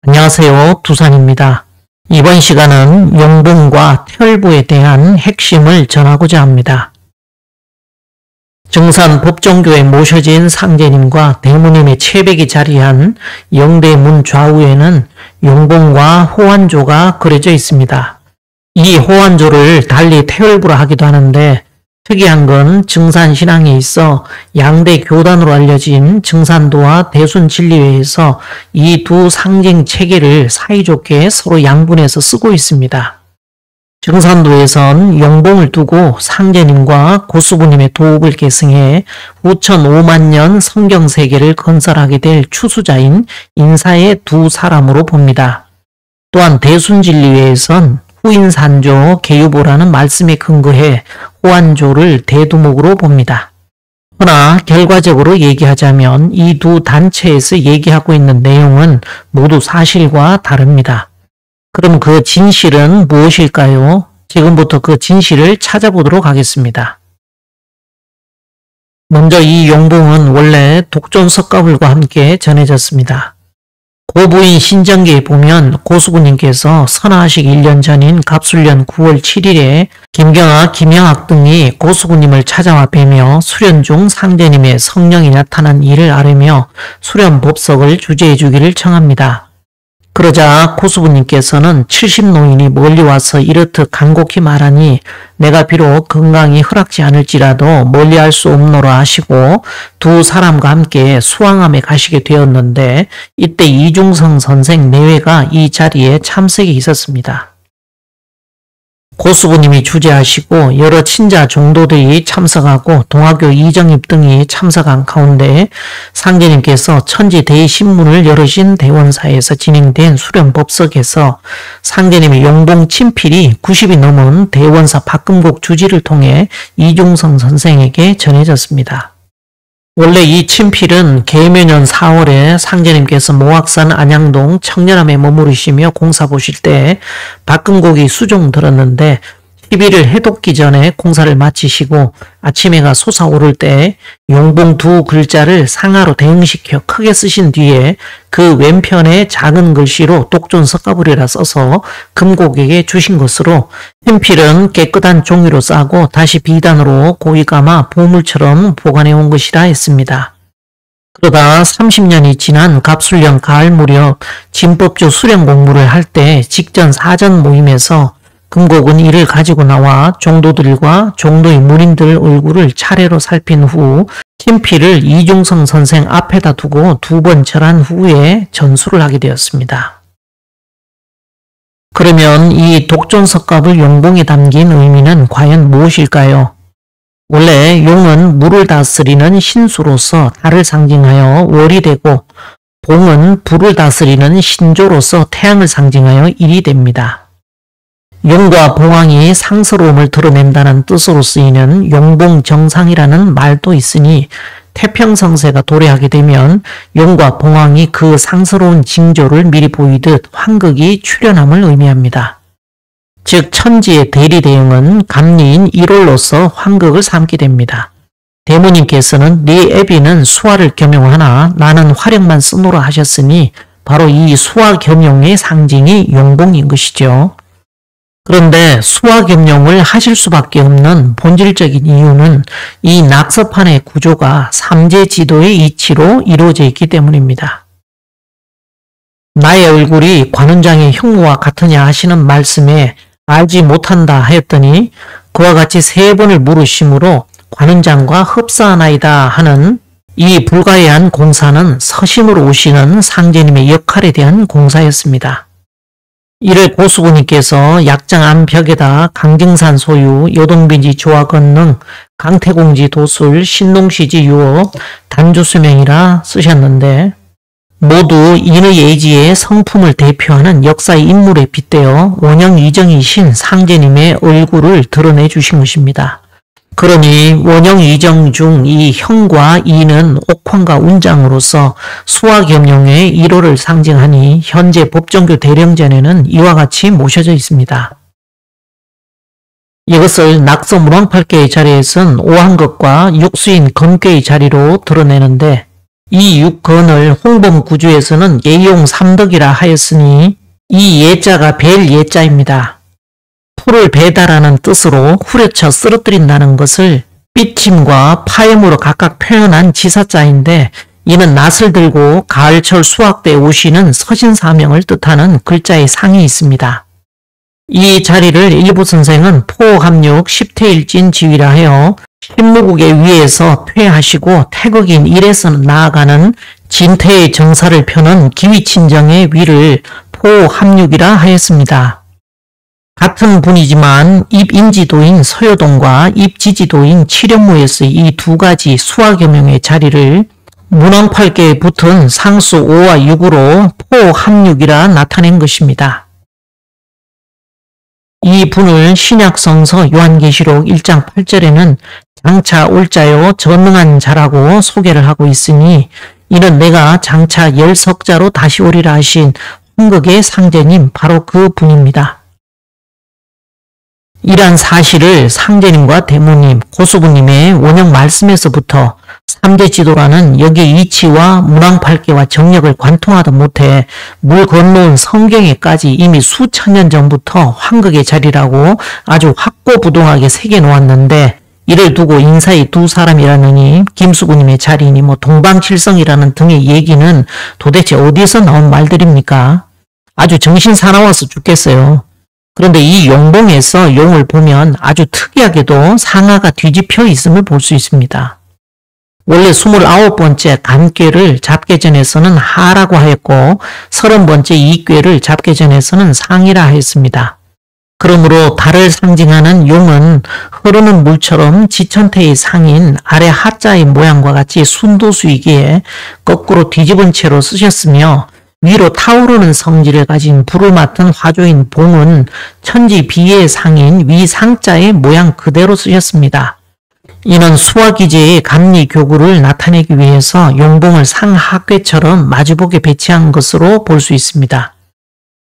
안녕하세요. 두산입니다. 이번 시간은 용봉과 퇴월부에 대한 핵심을 전하고자 합니다. 정산 법정교에 모셔진 상제님과 대무님의 채백이 자리한 영대문 좌우에는 용봉과 호환조가 그려져 있습니다. 이 호환조를 달리 퇴월부라 하기도 하는데 특이한 건 증산신앙에 있어 양대 교단으로 알려진 증산도와 대순진리회에서 이 두 상징 체계를 사이좋게 서로 양분해서 쓰고 있습니다. 증산도에선 용봉을 두고 상제님과 고수부님의 도읍을 계승해 후천 5만 년 성경세계를 건설하게 될 추수자인 인사의 두 사람으로 봅니다. 또한 대순진리회에선 후인산조 계유보라는 말씀에 근거해 호환조를 대두목으로 봅니다. 그러나 결과적으로 얘기하자면 이 두 단체에서 얘기하고 있는 내용은 모두 사실과 다릅니다. 그럼 그 진실은 무엇일까요? 지금부터 그 진실을 찾아보도록 하겠습니다. 먼저 이 용봉은 원래 독존석가불과 함께 전해졌습니다. 고부인 신정기에 보면 고수부님께서 선하식 1년 전인 갑술년 9월 7일에 김경학, 김영학 등이 고수부님을 찾아와 뵈며 수련 중 상제님의 성령이 나타난 일을 아뢰며 수련법석을 주재해 주기를 청합니다. 그러자 고수부님께서는 70노인이 멀리 와서 이렇듯 간곡히 말하니 내가 비록 건강이 허락지 않을지라도 멀리할 수 없노라 하시고 두 사람과 함께 수왕암에 가시게 되었는데 이때 이중성 선생 내외가 이 자리에 참석해 있었습니다. 고수부님이 주재하시고 여러 친자 종도들이 참석하고 동학교 이정입 등이 참석한 가운데 상제님께서 천지 대신문을 열으신 대원사에서 진행된 수련법석에서 상제님의 용봉 친필이 90이 넘은 대원사 박금곡 주지를 통해 이중성 선생에게 전해졌습니다. 원래 이 친필은 계묘년 4월에 상제님께서 모악산 안양동 청년암에 머무르시며 공사 보실 때 박금곡이 수종 들었는데 11일 해돋기 전에 공사를 마치시고 아침해가 솟아오를 때 용봉 두 글자를 상하로 대응시켜 크게 쓰신 뒤에 그 왼편에 작은 글씨로 독존석가불이라 써서 금곡에게 주신 것으로 친필은 깨끗한 종이로 싸고 다시 비단으로 고이 감아 보물처럼 보관해 온 것이라 했습니다. 그러다 30년이 지난 갑술년 가을 무렵 진법주 수련 공부를 할 때 직전 사전 모임에서 금곡은 이를 가지고 나와 종도들과 종도의 무림들 얼굴을 차례로 살핀 후 친필을 이중성 선생 앞에다 두고 두 번 절한 후에 전수를 하게 되었습니다. 그러면 이 독존석갑을 용봉에 담긴 의미는 과연 무엇일까요? 원래 용은 물을 다스리는 신수로서 달을 상징하여 월이 되고 봉은 불을 다스리는 신조로서 태양을 상징하여 일이 됩니다. 용과 봉황이 상스러움을 드러낸다는 뜻으로 쓰이는 용봉정상이라는 말도 있으니 태평성세가 도래하게 되면 용과 봉황이 그 상스러운 징조를 미리 보이듯 환극이 출현함을 의미합니다. 즉 천지의 대리대응은 감리인 1월로서 환극을 삼게 됩니다. 대무님께서는 네 애비는 수화를 겸용하나 나는 화력만 쓰노라 하셨으니 바로 이 수화 겸용의 상징이 용봉인 것이죠. 그런데 수화 겸용을 하실 수밖에 없는 본질적인 이유는 이 낙서판의 구조가 삼재지도의 이치로 이루어져 있기 때문입니다. 나의 얼굴이 관원장의 흉무와 같으냐 하시는 말씀에 알지 못한다 하였더니 그와 같이 3번을 물으심으로 관원장과 흡사하나이다 하는 이 불가해한 공사는 서심으로 오시는 상제님의 역할에 대한 공사였습니다. 이를 고수부님께서 약장암 벽에다 강정산 소유, 요동빈지 조화건능, 강태공지 도술, 신농시지 유어, 단주수명이라 쓰셨는데 모두 인의 예지의 성품을 대표하는 역사의 인물에 빗대어 원형 이정이신 상제님의 얼굴을 드러내 주신 것입니다. 그러니 원형 이정 중 이 형과 이는 옥황과 운장으로서 수화겸용의 1호를 상징하니 현재 법정교 대령전에는 이와 같이 모셔져 있습니다. 이것을 낙서 무왕팔계의 자리에선 오한것과 육수인 검괴의 자리로 드러내는데 이 육건을 홍범 구주에서는 예용 삼덕이라 하였으니 이 예자가 벨 예자입니다. 풀을 베다라는 뜻으로 후려쳐 쓰러뜨린다는 것을 삐침과 파염으로 각각 표현한 지사자인데 이는 낫을 들고 가을철 수확대에 오시는 서신사명을 뜻하는 글자의 상이 있습니다. 이 자리를 일부 선생은 포함육 10태일진 지위라 하여 신무국의 위에서 퇴하시고 태극인 일에서는 나아가는 진태의 정사를 펴는 기위친정의 위를 포함육이라 하였습니다. 같은 분이지만 입인지도인 서효동과 입지지도인 칠연무에서의 이 두 가지 수화겸용의 자리를 문왕팔계에 붙은 상수 5와 6으로 포함육이라 나타낸 것입니다. 이 분을 신약성서 요한계시록 1장 8절에는 장차 올자요 전능한 자라고 소개를 하고 있으니 이는 내가 장차 열석자로 다시 오리라 하신 황극의 상제님 바로 그 분입니다. 이러한 사실을 상제님과 대모님, 고수부님의 원형 말씀에서부터 삼재지도라는 여기의 이치와 문왕팔계와 정력을 관통하다 못해 물 건너온 성경에까지 이미 수천 년 전부터 황극의 자리라고 아주 확고부동하게 새겨놓았는데 이를 두고 인사의 두 사람이라느니 김수부님의 자리니 동방칠성이라는 등의 얘기는 도대체 어디서 나온 말들입니까? 아주 정신 사나워서 죽겠어요. 그런데 이 용봉에서 용을 보면 아주 특이하게도 상하가 뒤집혀 있음을 볼 수 있습니다. 원래 29번째 간꾀를 잡기 전에서는 하라고 하였고 30번째 이꾀를 잡기 전에서는 상이라 하였습니다. 그러므로 달을 상징하는 용은 흐르는 물처럼 지천태의 상인 아래 하자의 모양과 같이 순도수이기에 거꾸로 뒤집은 채로 쓰셨으며 위로 타오르는 성질을 가진 불을 맡은 화조인 봉은 천지 비의 상인 위 상자의 모양 그대로 쓰셨습니다. 이는 수화기제의 감리교구를 나타내기 위해서 용봉을 상하괴처럼 마주보게 배치한 것으로 볼 수 있습니다.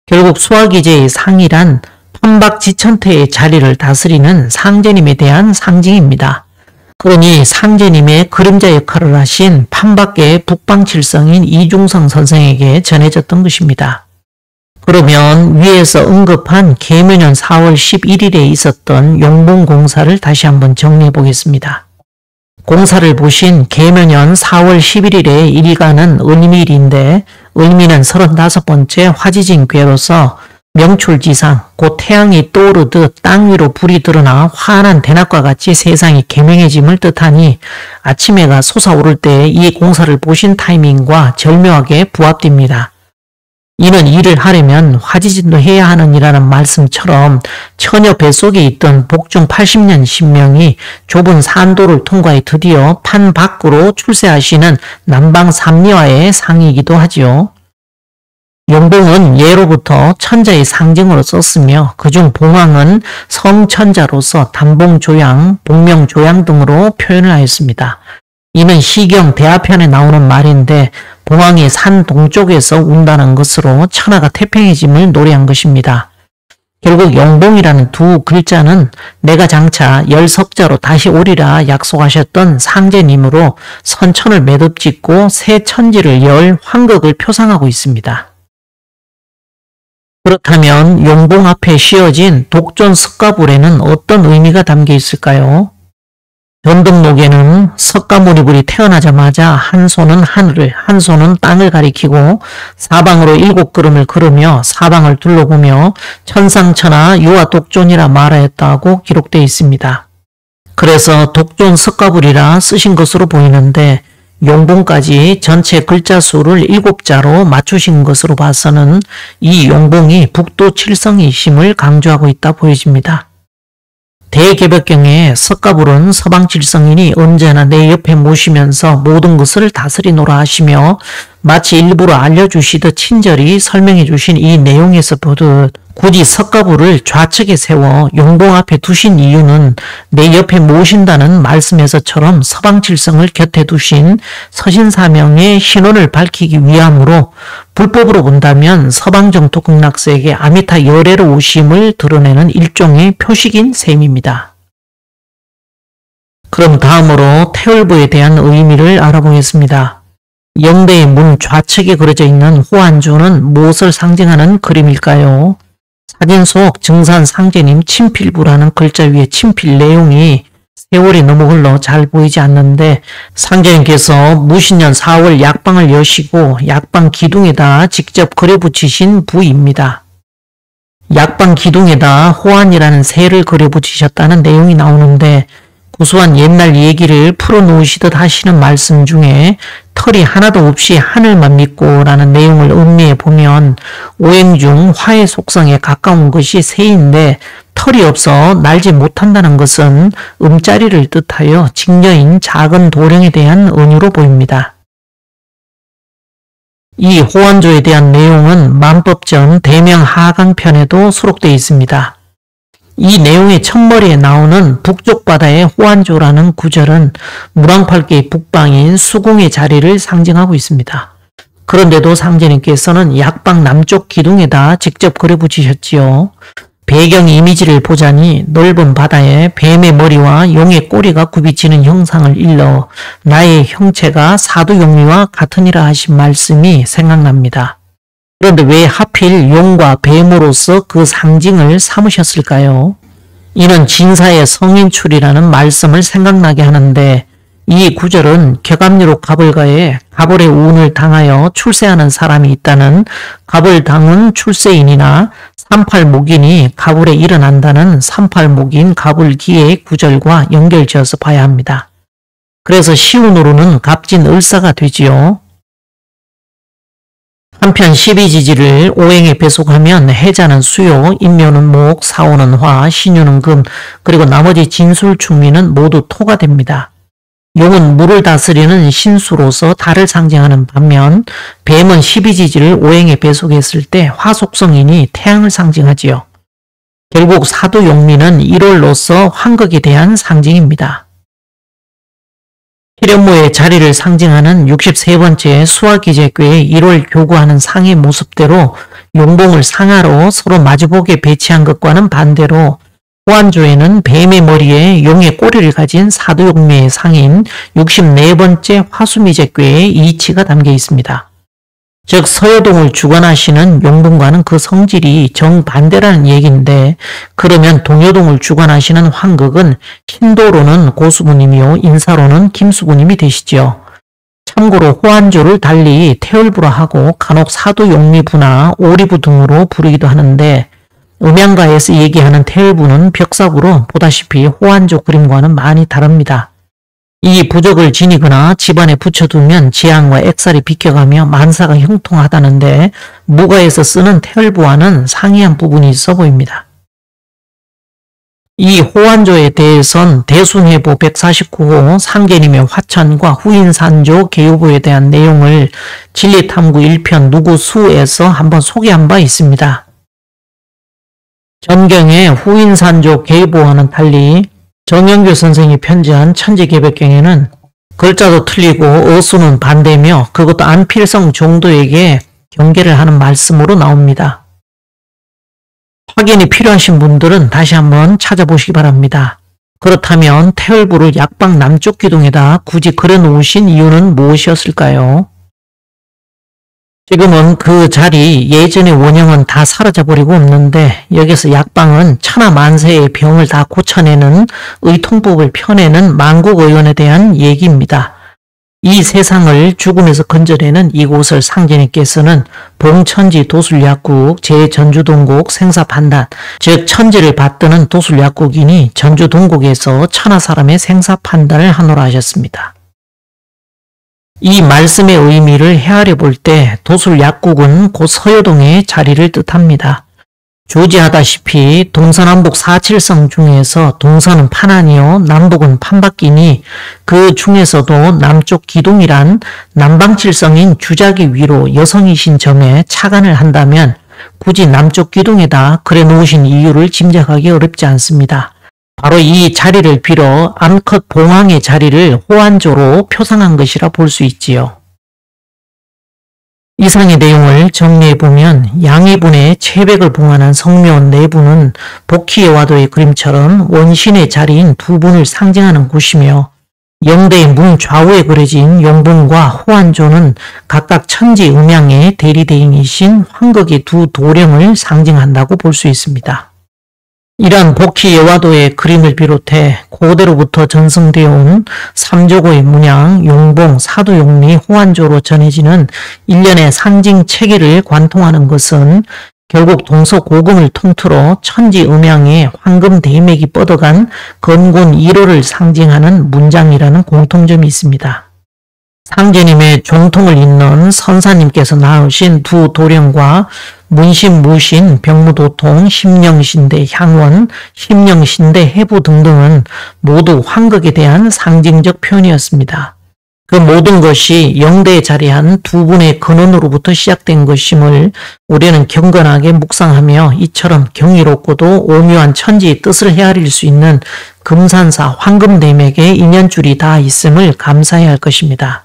결국 수화기제의 상이란 판박지천태의 자리를 다스리는 상제님에 대한 상징입니다. 그러니 상제님의 그림자 역할을 하신 판박계의 북방칠성인 이중성 선생에게 전해졌던 것입니다. 그러면 위에서 언급한 계면년 4월 11일에 있었던 용봉 공사를 다시 한번 정리해 보겠습니다. 공사를 보신 계면년 4월 11일의 일간은 을미일인데 을미는 35번째 화지진 궤로서 명출지상 곧 태양이 떠오르듯 땅 위로 불이 드러나 환한 대낮과 같이 세상이 개명해짐을 뜻하니 아침해가 솟아오를 때 이 공사를 보신 타이밍과 절묘하게 부합됩니다. 이는 일을 하려면 화지진도 해야 하느니라는 말씀처럼 처녀 뱃속에 있던 복중 80년 신명이 좁은 산도를 통과해 드디어 판 밖으로 출세하시는 남방 삼리와의 상이기도 하지요. 용봉은 예로부터 천자의 상징으로 썼으며 그중 봉황은 성천자로서 단봉조양, 복명조양 등으로 표현을 하였습니다. 이는 시경 대하편에 나오는 말인데 봉황이 산 동쪽에서 운다는 것으로 천하가 태평해짐을 노래한 것입니다. 결국 용봉이라는 두 글자는 내가 장차 열석자로 다시 오리라 약속하셨던 상제님으로 선천을 매듭짓고 새 천지를 열 황극을 표상하고 있습니다. 그렇다면 용봉 앞에 씌어진 독존 석가불에는 어떤 의미가 담겨 있을까요? 전등록에는 석가모니불이 태어나자마자 한 손은 하늘을, 한 손은 땅을 가리키고 사방으로 7걸음을 걸으며 사방을 둘러보며 천상천하 유아 독존이라 말하였다고 기록되어 있습니다. 그래서 독존 석가불이라 쓰신 것으로 보이는데 용봉까지 전체 글자 수를 7자로 맞추신 것으로 봐서는 이 용봉이 북도 칠성이심을 강조하고 있다 보여집니다. 대개벽경에 석가불은 서방칠성이니 언제나 내 옆에 모시면서 모든 것을 다스리노라 하시며 마치 일부러 알려주시듯 친절히 설명해 주신 이 내용에서 보듯 굳이 석가불을 좌측에 세워 용봉 앞에 두신 이유는 내 옆에 모신다는 말씀에서처럼 서방칠성을 곁에 두신 서신사명의 신원을 밝히기 위함으로 불법으로 본다면 서방정토극락세에게 아미타 열애로 오심을 드러내는 일종의 표식인 셈입니다. 그럼 다음으로 태울부에 대한 의미를 알아보겠습니다. 영대의 문 좌측에 그려져 있는 호안조는 무엇을 상징하는 그림일까요? 사진 속 증산 상제님 친필부라는 글자 위에 친필 내용이 세월이 너무 흘러 잘 보이지 않는데 상제님께서 무신년 4월 약방을 여시고 약방 기둥에다 직접 그려붙이신 부입니다. 약방 기둥에다 호안이라는 새를 그려붙이셨다는 내용이 나오는데 구수한 옛날 얘기를 풀어놓으시듯 하시는 말씀 중에 털이 하나도 없이 하늘만 믿고 라는 내용을 음미해 보면 오행 중 화의 속성에 가까운 것이 새인데 털이 없어 날지 못한다는 것은 음자리를 뜻하여 직녀인 작은 도령에 대한 은유로 보입니다. 이 호안조에 대한 내용은 만법전 대명 하강편에도 수록되어 있습니다. 이 내용의 첫머리에 나오는 북쪽 바다의 호안조라는 구절은 무랑팔계의 북방인 수궁의 자리를 상징하고 있습니다. 그런데도 상제님께서는 약방 남쪽 기둥에다 직접 그려붙이셨지요. 배경 이미지를 보자니 넓은 바다에 뱀의 머리와 용의 꼬리가 굽이지는 형상을 일러 나의 형체가 사두용미와 같으니라 하신 말씀이 생각납니다. 그런데 왜 하필 용과 뱀으로서 그 상징을 삼으셨을까요? 이는 진사의 성인출이라는 말씀을 생각나게 하는데 이 구절은 격압리로 가벌가에 가벌의 운을 당하여 출세하는 사람이 있다는 가벌당은 출세인이나 38목인이 가벌에 일어난다는 38목인 가불기의 구절과 연결지어서 봐야 합니다. 그래서 시운으로는 갑진을사가 되지요. 한편 12지지를 오행에 배속하면 해자는 수요, 인묘는 목, 사오는 화, 신유는 금, 그리고 나머지 진술, 충미는 모두 토가 됩니다. 용은 물을 다스리는 신수로서 달을 상징하는 반면 뱀은 12지지를 오행에 배속했을 때 화속성이니 태양을 상징하지요. 결국 사두용미는 1월로서 환극에 대한 상징입니다. 희련모의 자리를 상징하는 63번째 수화기재교의 1월 교구하는 상의 모습대로 용봉을 상하로 서로 마주보게 배치한 것과는 반대로 호안조에는 뱀의 머리에 용의 꼬리를 가진 사두용미의 상인 64번째 화수미재교의 이치가 담겨 있습니다. 즉 서여동을 주관하시는 용봉과는 그 성질이 정반대라는 얘기인데 그러면 동여동을 주관하시는 환극은 흰도로는 고수부님이요 인사로는 김수부님이 되시죠. 참고로 호안조를 달리 태öl부라 하고 간혹 사두용미부나 오리부 등으로 부르기도 하는데 음양가에서 얘기하는 태öl부는 벽사부로 보다시피 호안조 그림과는 많이 다릅니다. 이 부적을 지니거나 집안에 붙여두면 지향과 액살이 비켜가며 만사가 형통하다는데 무가에서 쓰는 태öl부와는 상이한 부분이 있어 보입니다. 이 호안조에 대해선 대순회보 149호 상계님의 화천과 후인산조 개요부에 대한 내용을 진리탐구 1편 누구수에서 한번 소개한 바 있습니다. 전경의 후인산조 개요부와는 달리 정영규 선생이 편지한 천지개벽경에는 글자도 틀리고 어수는 반대며 그것도 안필성 정도에게 경계를 하는 말씀으로 나옵니다. 확인이 필요하신 분들은 다시 한번 찾아보시기 바랍니다. 그렇다면 태öl부를 약방 남쪽 기둥에다 굳이 그려놓으신 이유는 무엇이었을까요? 지금은 그 자리 예전의 원형은 다 사라져버리고 없는데 여기서 약방은 천하만세의 병을 다 고쳐내는 의통법을 펴내는 만국의원에 대한 얘기입니다. 이 세상을 죽음에서 건져내는 이곳을 상제님께서는 봉천지 도술약국 제전주동국 생사판단 즉 천지를 받드는 도술약국이니 전주동국에서 천하사람의 생사판단을 하노라 하셨습니다. 이 말씀의 의미를 헤아려 볼 때 도술약국은 곧 서여동의 자리를 뜻합니다. 조지하다시피 동서남북 사칠성 중에서 동서는 판안이요 남북은 판박이니 그 중에서도 남쪽 기둥이란 남방칠성인 주작이 위로 여성이신 점에 착안을 한다면 굳이 남쪽 기둥에다 그려놓으신 이유를 짐작하기 어렵지 않습니다. 바로 이 자리를 빌어 암컷 봉황의 자리를 호안조로 표상한 것이라 볼 수 있지요. 이상의 내용을 정리해보면 양해분의 채백을 봉안한 성묘원 내부는 복희여와도의 그림처럼 원신의 자리인 두 분을 상징하는 곳이며 영대의 문 좌우에 그려진 용봉과 호환조는 각각 천지 음양의 대리대인이신 환극의 두 도령을 상징한다고 볼 수 있습니다. 이러한 복희 여화도의 그림을 비롯해 고대로부터 전승되어 온 삼조고의 문양, 용봉, 사두용리, 호환조로 전해지는 일련의 상징 체계를 관통하는 것은 결국 동서고금을 통틀어 천지 음양의 황금 대맥이 뻗어간 건곤 1호를 상징하는 문장이라는 공통점이 있습니다. 상제님의 종통을 잇는 선사님께서 낳으신 두 도령과 문신, 무신, 병무도통, 심령신대, 향원, 심령신대, 해부 등등은 모두 환극에 대한 상징적 표현이었습니다. 그 모든 것이 영대에 자리한 두 분의 근원으로부터 시작된 것임을 우리는 경건하게 묵상하며 이처럼 경이롭고도 오묘한 천지의 뜻을 헤아릴 수 있는 금산사 황금대맥의 인연줄이 다 있음을 감사해야 할 것입니다.